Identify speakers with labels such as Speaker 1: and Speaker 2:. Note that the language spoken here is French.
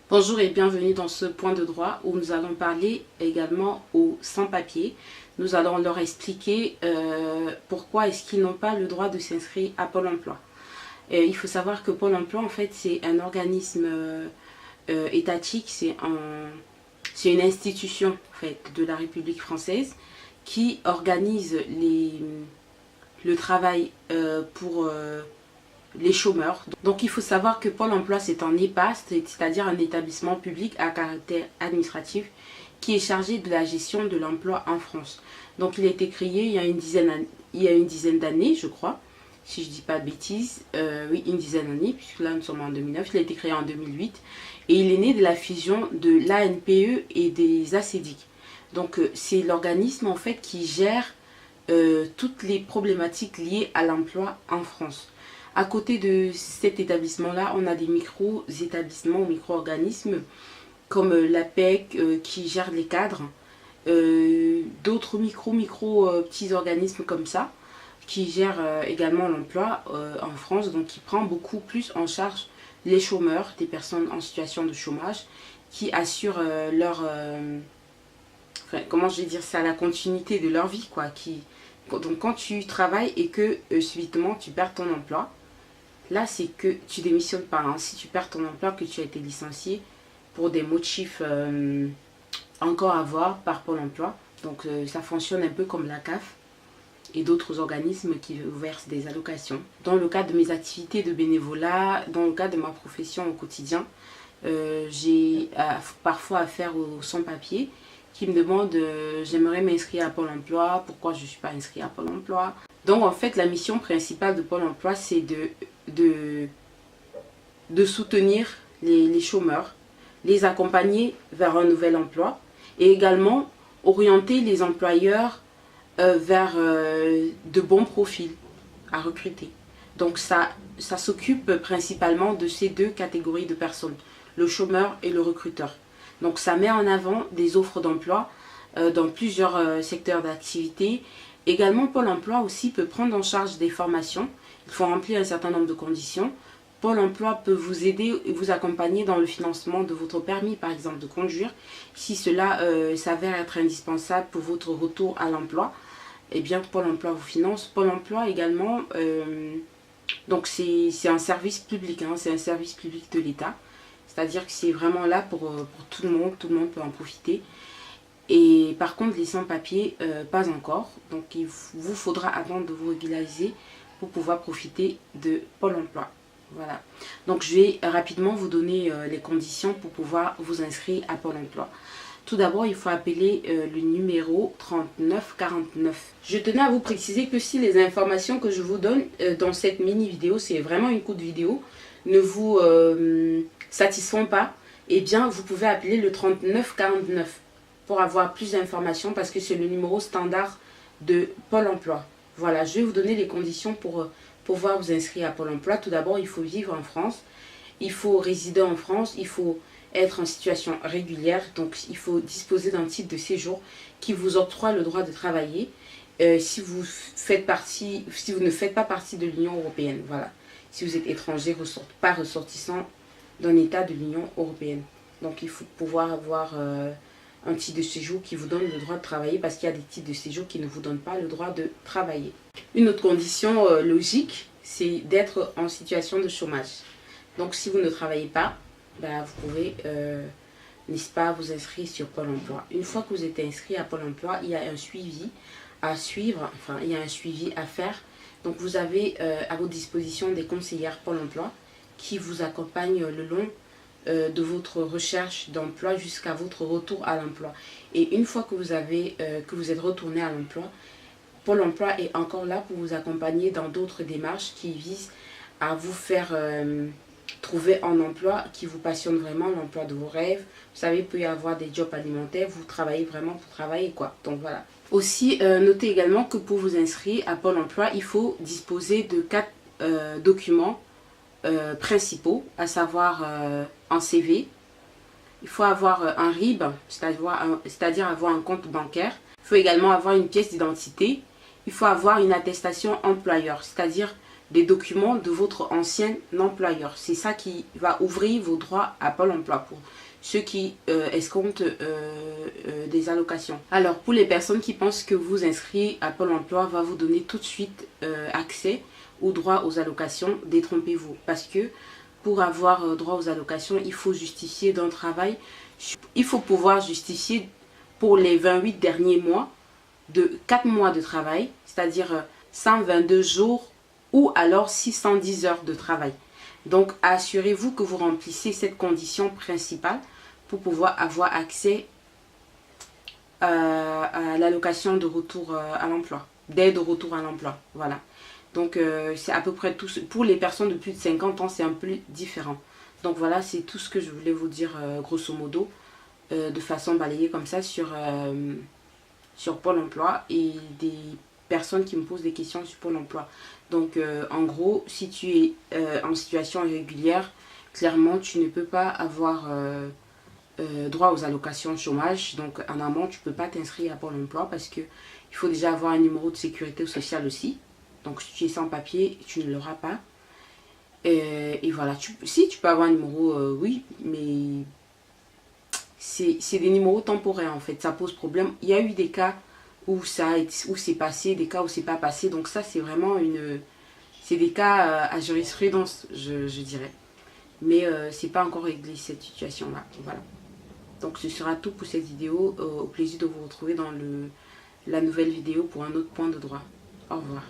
Speaker 1: Bonjour et bienvenue dans ce point de droit où nous allons parler également aux sans-papiers. Nous allons leur expliquer pourquoi est-ce qu'ils n'ont pas le droit de s'inscrire à Pôle emploi. Il faut savoir que Pôle emploi, en fait, c'est un organisme étatique, c'est une institution en fait, de la République française qui organise le travail pour les chômeurs. Donc il faut savoir que Pôle emploi c'est un EPA, c'est-à-dire un établissement public à caractère administratif qui est chargé de la gestion de l'emploi en France. Donc il a été créé il y a une dizaine d'années, je crois, si je ne dis pas de bêtises, oui, une dizaine d'années, puisque là nous sommes en 2009, il a été créé en 2008, et il est né de la fusion de l'ANPE et des ACEDIC. Donc c'est l'organisme en fait qui gère toutes les problématiques liées à l'emploi en France. À côté de cet établissement-là, on a des micro-établissements ou micro-organismes comme l'APEC qui gère les cadres, d'autres petits organismes comme ça qui gèrent également l'emploi en France, donc qui prend beaucoup plus en charge les chômeurs, des personnes en situation de chômage, qui assurent comment je vais dire ça, la continuité de leur vie, quoi. Donc quand tu travailles et que subitement tu perds ton emploi, là, c'est que tu démissionnes pas. Hein. Si tu perds ton emploi, que tu as été licencié pour des motifs encore à voir par Pôle emploi. Donc, ça fonctionne un peu comme la CAF et d'autres organismes qui versent des allocations. Dans le cadre de mes activités de bénévolat, dans le cadre de ma profession au quotidien, j'ai parfois affaire aux sans-papiers qui me demandent j'aimerais m'inscrire à Pôle emploi, pourquoi je ne suis pas inscrit à Pôle emploi. Donc, en fait, la mission principale de Pôle emploi, c'est de soutenir les chômeurs, les accompagner vers un nouvel emploi et également orienter les employeurs vers de bons profils à recruter. Donc ça s'occupe principalement de ces deux catégories de personnes, le chômeur et le recruteur. Donc ça met en avant des offres d'emploi dans plusieurs secteurs d'activité. Également, Pôle emploi aussi peut prendre en charge des formations. Il faut remplir un certain nombre de conditions. Pôle emploi peut vous aider et vous accompagner dans le financement de votre permis, par exemple, de conduire. Si cela s'avère être indispensable pour votre retour à l'emploi, eh bien, Pôle emploi vous finance. Pôle emploi également, donc c'est un service public, hein, c'est un service public de l'État. C'est-à-dire que c'est vraiment là pour tout le monde peut en profiter. Et par contre, les sans-papiers, pas encore. Donc, il vous faudra attendre de vous régulariser pour pouvoir profiter de Pôle emploi. Voilà. Donc, je vais rapidement vous donner les conditions pour pouvoir vous inscrire à Pôle emploi. Tout d'abord, il faut appeler le numéro 3949. Je tenais à vous préciser que si les informations que je vous donne dans cette mini-vidéo, c'est vraiment une courte vidéo, ne vous satisfont pas, eh bien, vous pouvez appeler le 3949. Pour avoir plus d'informations parce que c'est le numéro standard de Pôle emploi. Voilà, je vais vous donner les conditions pour pouvoir vous inscrire à Pôle emploi. Tout d'abord, il faut vivre en France, il faut résider en France, il faut être en situation régulière, donc il faut disposer d'un titre de séjour qui vous octroie le droit de travailler si vous ne faites pas partie de l'Union européenne. Voilà, si vous êtes étranger, pas ressortissant d'un État de l'Union européenne. Donc il faut pouvoir avoir un titre de séjour qui vous donne le droit de travailler parce qu'il y a des titres de séjour qui ne vous donnent pas le droit de travailler. Une autre condition logique, c'est d'être en situation de chômage. Donc si vous ne travaillez pas, ben, vous pouvez, n'est-ce pas, vous inscrire sur Pôle emploi. Une fois que vous êtes inscrit à Pôle emploi, il y a un suivi à suivre, enfin il y a un suivi à faire. Donc vous avez à votre disposition des conseillères Pôle emploi qui vous accompagnent le long de votre recherche d'emploi jusqu'à votre retour à l'emploi. Et une fois que vous êtes retourné à l'emploi, Pôle emploi est encore là pour vous accompagner dans d'autres démarches qui visent à vous faire trouver un emploi qui vous passionne vraiment, l'emploi de vos rêves. Vous savez, il peut y avoir des jobs alimentaires, vous travaillez vraiment pour travailler, quoi. Donc voilà. Aussi, notez également que pour vous inscrire à Pôle emploi, il faut disposer de 4 documents principaux, à savoir un CV, il faut avoir un RIB, c'est-à-dire avoir un compte bancaire. Il faut également avoir une pièce d'identité. Il faut avoir une attestation employeur, c'est-à-dire des documents de votre ancien employeur. C'est ça qui va ouvrir vos droits à Pôle emploi pour ceux qui escomptent des allocations. Alors, pour les personnes qui pensent que vous inscrire à Pôle emploi va vous donner tout de suite accès aux droits aux allocations, détrompez-vous. Parce que pour avoir droit aux allocations, il faut justifier d'un travail. Il faut pouvoir justifier pour les 28 derniers mois de 4 mois de travail, c'est-à-dire 122 jours ou alors 610 heures de travail. Donc, assurez-vous que vous remplissez cette condition principale pour pouvoir avoir accès à l'allocation de retour à l'emploi, d'aide au retour à l'emploi. Voilà. Donc, c'est à peu près tout. Pour les personnes de plus de 50 ans, c'est un peu différent. Donc, voilà, c'est tout ce que je voulais vous dire, grosso modo, de façon balayée comme ça sur Pôle emploi et des personnes qui me posent des questions sur Pôle emploi. Donc, en gros, si tu es en situation irrégulière, clairement, tu ne peux pas avoir droit aux allocations chômage. Donc, en amont, tu ne peux pas t'inscrire à Pôle emploi parce qu'il faut déjà avoir un numéro de sécurité sociale aussi. Donc, si tu es sans papier, tu ne l'auras pas. Et voilà, si tu peux avoir un numéro, oui, mais c'est des numéros temporaires en fait. Ça pose problème. Il y a eu des cas où c'est passé, des cas où c'est pas passé. Donc ça, c'est vraiment c'est des cas à jurisprudence, je dirais. Mais c'est pas encore réglé cette situation-là. Voilà. Donc ce sera tout pour cette vidéo. Au plaisir de vous retrouver dans la nouvelle vidéo pour un autre point de droit. Au revoir.